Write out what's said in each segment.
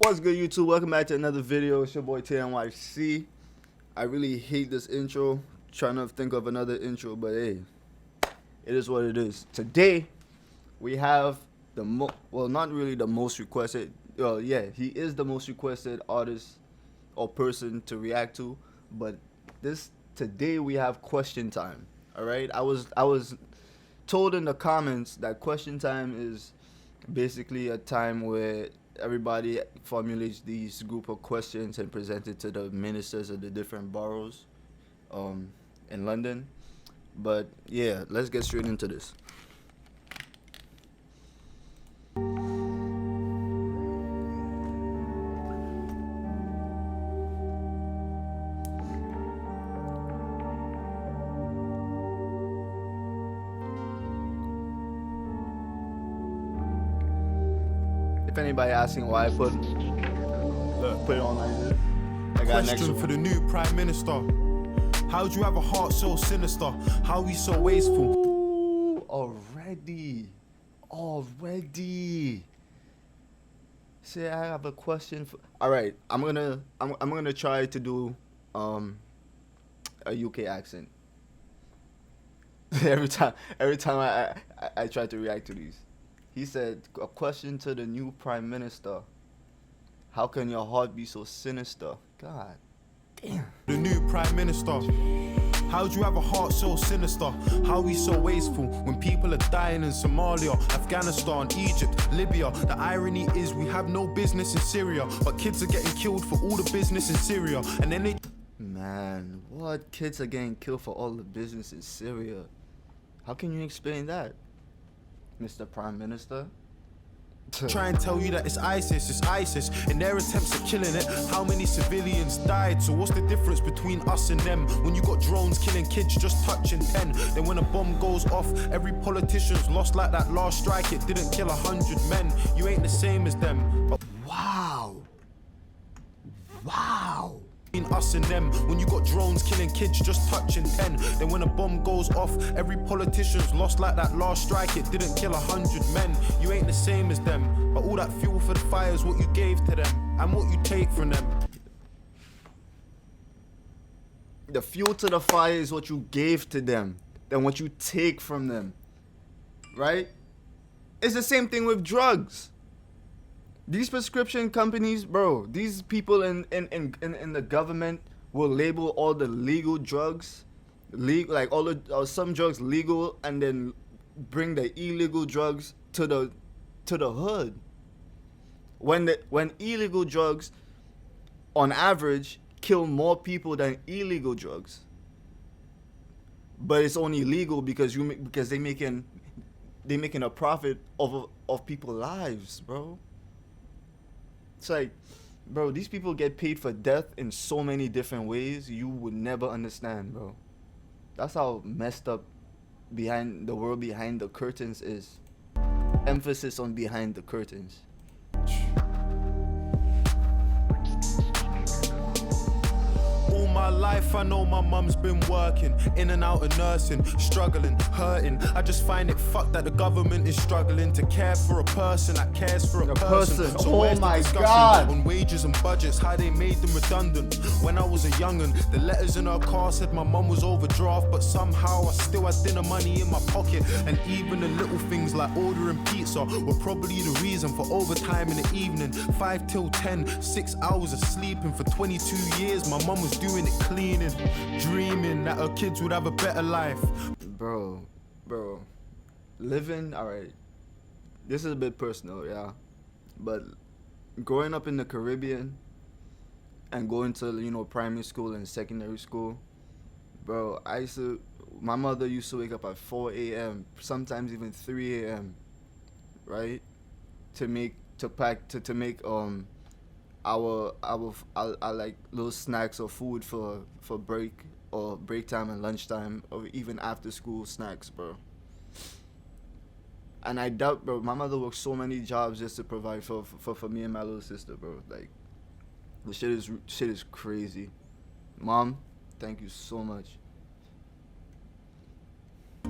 What's good, YouTube? Welcome back to another video. It's your boy TNYC. I really hate this intro. Trying to think of another intro, but hey, it is what it is. Today, we have the well, not really the most requested. Well, yeah, he is the most requested artist or person to react to. But today we have question time. All right, I was told in the comments that question time is basically a time where everybody formulates these group of questions and present it to the ministers of the different boroughs in London. But yeah, let's get straight into this. If anybody asking why I put it on like this, I got question for the new Prime Minister. How do you have a heart so sinister? How are you so wasteful? Ooh, already. Say I have a question for. All right, I'm gonna try to do a UK accent. every time I try to react to these. He said, a question to the new Prime Minister. How can your heart be so sinister? God damn. The new Prime Minister. How do you have a heart so sinister? How are we so wasteful when people are dying in Somalia, Afghanistan, Egypt, Libya? The irony is we have no business in Syria, but kids are getting killed for all the business in Syria. And then they... Man, what? Kids are getting killed for all the business in Syria? How can you explain that, Mr. Prime Minister? Try and tell you that it's ISIS. In their attempts at killing it, how many civilians died? So what's the difference between us and them? When you got drones killing kids just touching 10, then when a bomb goes off, every politician's lost like that last strike. It didn't kill 100 men. You ain't the same as them. But wow. Us and them, when you got drones killing kids just touching 10, then when a bomb goes off, every politician's lost like that last strike. It didn't kill 100 men. You ain't the same as them. But all that fuel for the fire is what you gave to them and what you take from them. The fuel to the fire is what you gave to them, then what you take from them. Right? It's the same thing with drugs. These prescription companies, bro, these people in the government will label all the legal drugs, like all the some drugs legal, and then bring the illegal drugs to the hood. When illegal drugs, on average, kill more people than illegal drugs, but it's only legal because they making a profit of people's lives, bro. It's like, bro, these people get paid for death in so many different ways you would never understand, bro. That's how messed up the world behind the curtains is. Emphasis on behind the curtains. My life, I know my mum's been working in and out of nursing, struggling, hurting. I just find it fucked that the government is struggling to care for a person that cares for a person. So oh my God. On wages and budgets, how they made them redundant. When I was a young'un, the letters in her car said my mum was overdraft, but somehow I still had dinner money in my pocket. And even the little things like ordering pizza were probably the reason for overtime in the evening. 5 till 10, 6 hours of sleeping for 22 years. My mum was doing it cleaning, dreaming that her kids would have a better life. Bro, living, all right, this is a bit personal, yeah, but growing up in the Caribbean and going to, primary school and secondary school, bro, my mother used to wake up at 4 a.m., sometimes even 3 a.m., right, to make our like little snacks or food for break or break time and lunchtime or even after school snacks, bro. And I doubt, bro, my mother worked so many jobs just to provide for me and my little sister, bro. Like, the shit is crazy. Mom, thank you so much.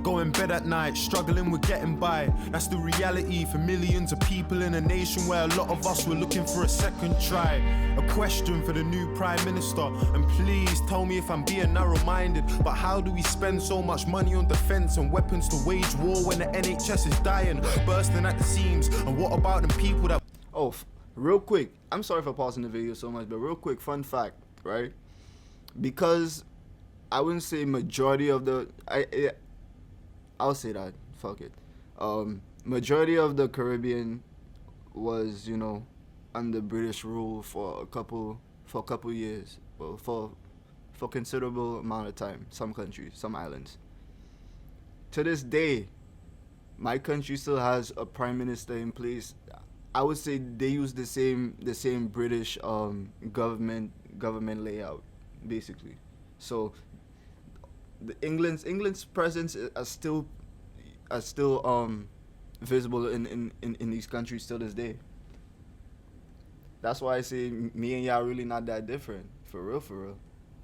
Go in bed at night, struggling with getting by. That's the reality for millions of people in a nation where a lot of us were looking for a second try. A question for the new Prime Minister, and please tell me if I'm being narrow-minded, but how do we spend so much money on defence and weapons to wage war when the NHS is dying, bursting at the seams? And what about the people that... Oh, real quick, I'm sorry for pausing the video so much, but real quick, fun fact, right? Because I wouldn't say majority of the... I'll say that. Fuck it. Majority of the Caribbean was, you know, under British rule for a couple years. Well, for considerable amount of time. Some countries, some islands. To this day, my country still has a prime minister in place. I would say they use the same British government layout, basically. So England's presence are still visible in these countries still this day. That's why I say me and y'all really not that different, for real.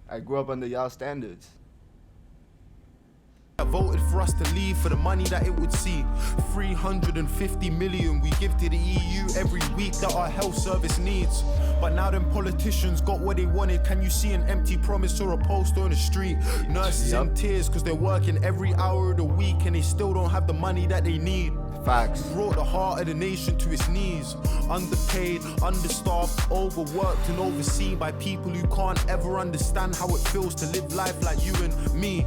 I grew up under y'all standards. Voted for us to leave for the money that it would see. 350 million we give to the EU every week that our health service needs. But now them politicians got what they wanted. Can you see an empty promise or a poster on the street? Nurses in tears because they're working every hour of the week and they still don't have the money that they need. Facts. Brought the heart of the nation to its knees. Underpaid, understaffed, overworked and overseen by people who can't ever understand how it feels to live life like you and me.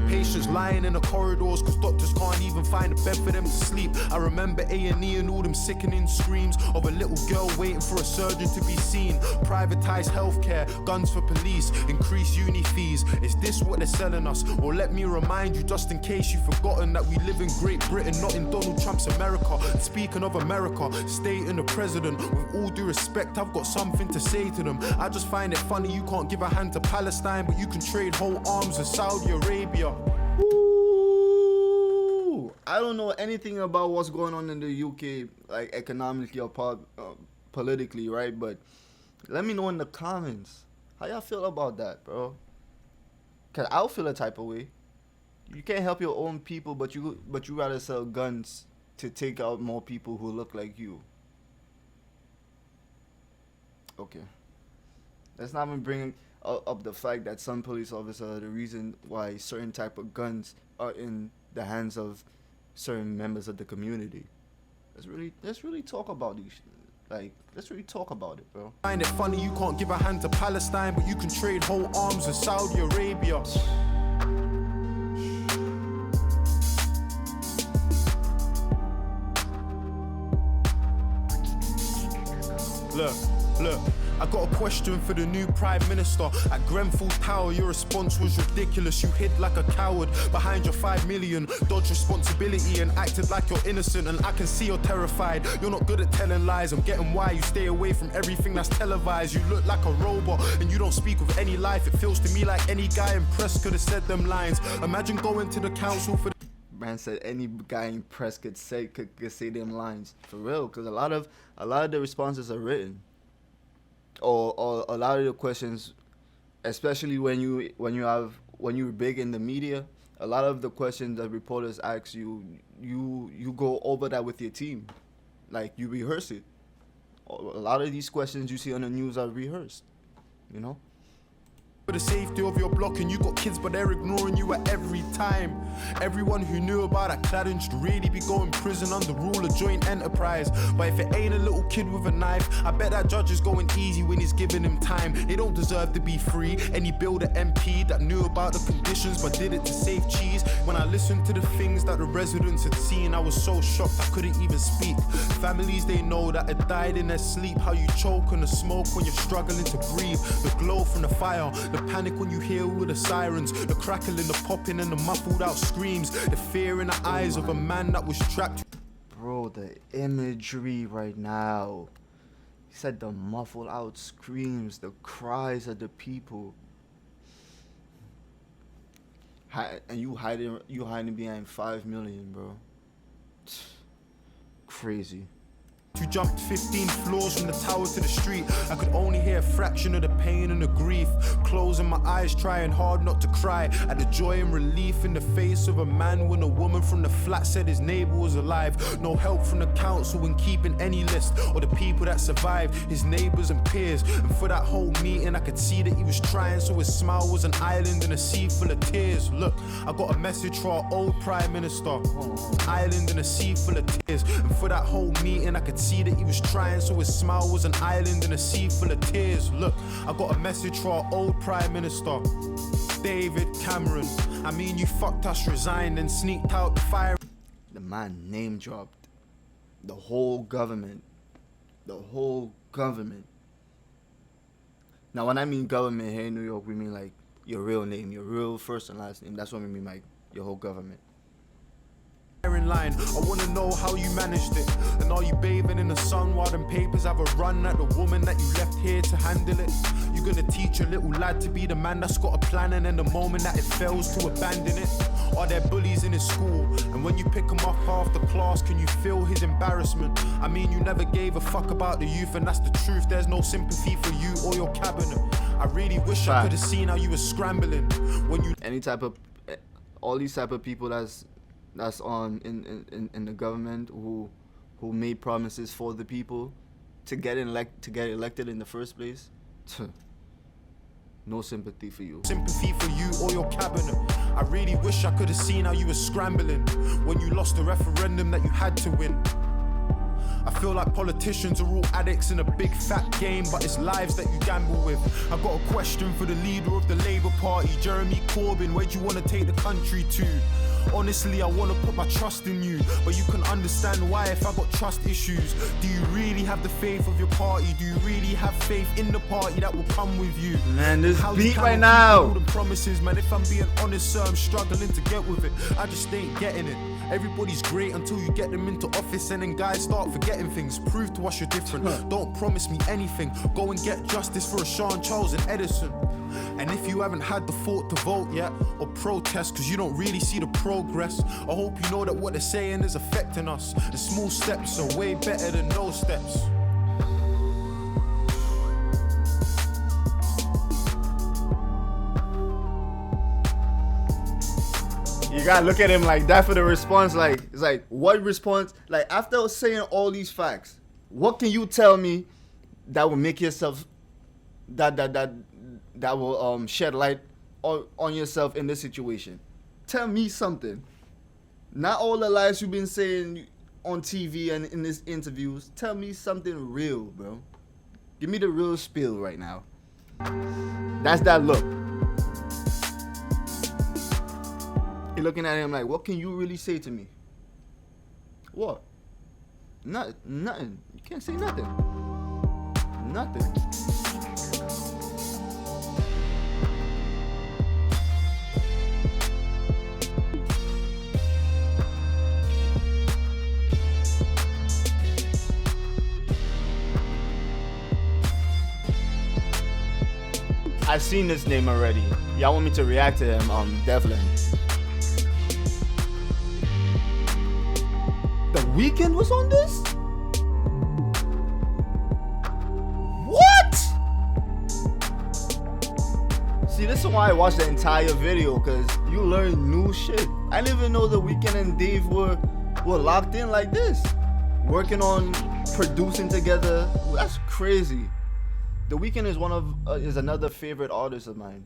Patients lying in the corridors because doctors can't even find a bed for them to sleep. I remember A&E and all them sickening screams of a little girl waiting for a surgeon to be seen. Privatized healthcare, guns for police, increased uni fees. Is this what they're selling us? Or let me remind you, just in case you've forgotten, that we live in Great Britain, not in Donald Trump's America. Speaking of America, state and the president, with all due respect, I've got something to say to them. I just find it funny you can't give a hand to Palestine, but you can trade whole arms with Saudi Arabia. Ooh, I don't know anything about what's going on in the UK, like economically or politically, right? But let me know in the comments how y'all feel about that, bro. Cause I'll feel a type of way. You can't help your own people, but you rather sell guns to take out more people who look like you. Okay, let's not even bring up the fact that some police officers are the reason why certain type of guns are in the hands of certain members of the community. Let's really talk about these. Let's really talk about it, bro. Find it funny you can't give a hand to Palestine, but you can trade whole arms with Saudi Arabia. Look, I got a question for the new Prime Minister. At Grenfell Tower, your response was ridiculous. You hid like a coward behind your 5 million, dodged responsibility and acted like you're innocent. And I can see you're terrified. You're not good at telling lies. I'm getting why you stay away from everything that's televised. You look like a robot and you don't speak with any life. It feels to me like any guy in press could have said them lines. Imagine going to the council for... Man said any guy in press could say them lines, for real, because a lot of the responses are written, or a lot of the questions, especially when you're big in the media, a lot of the questions that reporters ask you go over that with your team, like you rehearse it. A lot of these questions you see on the news are rehearsed, you know. For the safety of your block, and you got kids but they're ignoring you at every time. Everyone who knew about that cladding should really be going prison under rule of joint enterprise. But if it ain't a little kid with a knife, I bet that judge is going easy when he's giving him time. They don't deserve to be free. Any builder MP that knew about the conditions but did it to save cheese. When I listened to the things that the residents had seen, I was so shocked I couldn't even speak. Families, they know that had died in their sleep. How you choke on the smoke when you're struggling to breathe. The glow from the fire, the panic when you hear all the sirens, the crackling, the popping and the muffled out screams, the fear in the eyes of a man that was trapped. Bro, the imagery right now. He said the muffled out screams, the cries of the people. And you hiding behind 5 million, bro. Crazy. You jumped 15 floors from the tower to the street. I could only hear a fraction of the pain and the grief. Closing my eyes, trying hard not to cry at the joy and relief in the face of a man when a woman from the flat said his neighbor was alive. No help from the council when keeping any list or the people that survived, his neighbors and peers. And for that whole meeting I could see that he was trying, so his smile was an island in a sea full of tears. Look, I got a message for our old Prime Minister. Island in a sea full of tears. And for that whole meeting I could see that he was trying, so his smile was an island in a sea full of tears. Look, I got a message for our old Prime Minister, David Cameron. I mean, you fucked us, resigned and sneaked out the fire. The man name dropped the whole government. The whole government. Now, when I mean government here in New York, we mean like your real name, your real first and last name. That's what we mean, like your whole government. In line, I wanna know how you managed it. And are you bathing in the sun while them papers have a run at the woman that you left here to handle it? You gonna teach a little lad to be the man that's got a plan, and then the moment that it fails to abandon it? Are there bullies in his school? And when you pick him up after class, can you feel his embarrassment? I mean, you never gave a fuck about the youth, and that's the truth. There's no sympathy for you or your cabinet. I really wish I could have seen how you were scrambling when you all these type of people that's on in the government who made promises for the people to get elected in the first place. No sympathy for you. Sympathy for you or your cabinet. I really wish I could have seen how you were scrambling when you lost the referendum that you had to win. I feel like politicians are all addicts in a big fat game, but it's lives that you gamble with. I got a question for the leader of the Labour Party, Jeremy Corbyn. Where do you want to take the country to? Honestly, I want to put my trust in you, but you can understand why if I got trust issues. Do you really have the faith of your party? Do you really have faith in the party that will come with you? Man, this How beat you right keep now. all the promises, man. If I'm being honest, sir, I'm struggling to get with it. I just ain't getting it. Everybody's great until you get them into office, and then guys start forgetting things. Prove to us you're different. Don't promise me anything. Go and get justice for Sean Charles and Edison. And if you haven't had the thought to vote yet or protest because you don't really see the progress, I hope you know that what they're saying is affecting us. The small steps are way better than no steps. You gotta look at him like that for the response. Like, it's like, what response? Like, after saying all these facts, what can you tell me that will make yourself that will shed light on yourself in this situation? Tell me something. Not all the lies you've been saying on TV and in these interviews. Tell me something real, bro. Give me the real spiel right now. That's that look. You're looking at him like, what can you really say to me? What? Nothing. You can't say nothing. Nothing. I've seen this name already. Y'all want me to react to him? Devlin. The Weeknd was on this? What? See, this is why I watched the entire video, because you learn new shit. I didn't even know The Weeknd and Dave were locked in like this, working on producing together. That's crazy. The Weeknd is is another favorite artist of mine,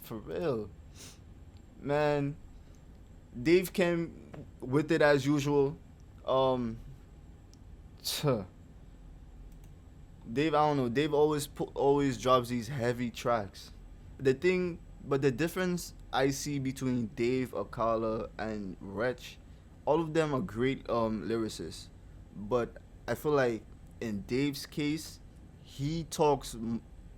for real. Man, Dave came with it as usual. Dave, I don't know. Dave always drops these heavy tracks. The difference I see between Dave, Akala, and Wretch, all of them are great lyricists, but I feel like in Dave's case, he talks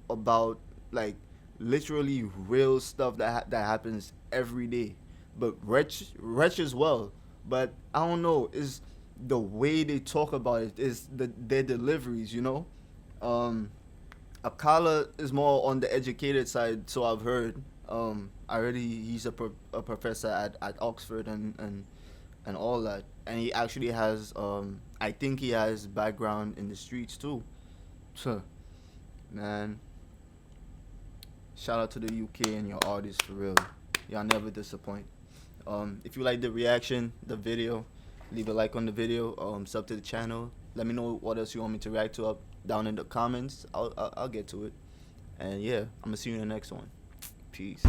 about like literally real stuff that happens every day. But Wretch as well. But I don't know, is the way they talk about it, is their deliveries, you know. Akala is more on the educated side, so I've heard. He's a professor at Oxford and all that, and he actually has I think he has background in the streets too. Man, Shout out to the UK and your artists, for real. Y'all never disappoint. If you like the reaction, the video, leave a like on the video. Sub to the channel. Let me know what else you want me to react to up down in the comments. I'll get to it. And yeah, I'm gonna see you in the next one. Peace.